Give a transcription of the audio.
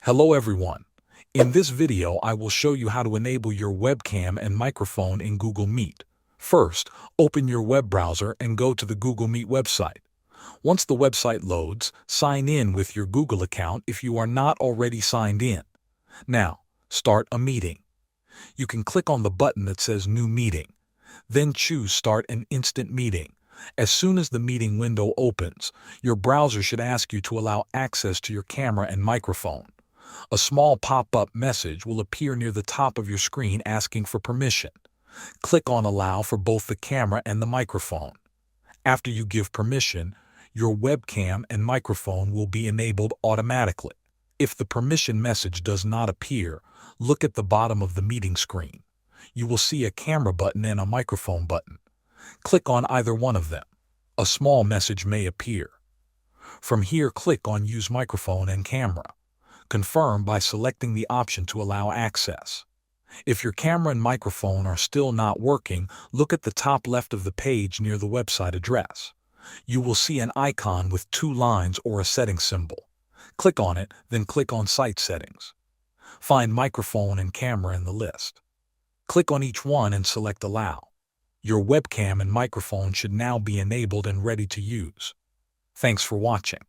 Hello everyone. In this video, I will show you how to enable your webcam and microphone in Google Meet. First, open your web browser and go to the Google Meet website. Once the website loads, sign in with your Google account if you are not already signed in. Now, start a meeting. You can click on the button that says New Meeting. Then choose Start an Instant Meeting. As soon as the meeting window opens, your browser should ask you to allow access to your camera and microphone. A small pop-up message will appear near the top of your screen asking for permission. Click on Allow for both the camera and the microphone. After you give permission, your webcam and microphone will be enabled automatically. If the permission message does not appear, look at the bottom of the meeting screen. You will see a camera button and a microphone button. Click on either one of them. A small message may appear. From here, click on Use Microphone and Camera. Confirm by selecting the option to allow access. If your camera and microphone are still not working, look at the top left of the page near the website address. You will see an icon with two lines or a setting symbol. Click on it, then click on Site Settings. Find microphone and camera in the list. Click on each one and select Allow. Your webcam and microphone should now be enabled and ready to use. Thanks for watching.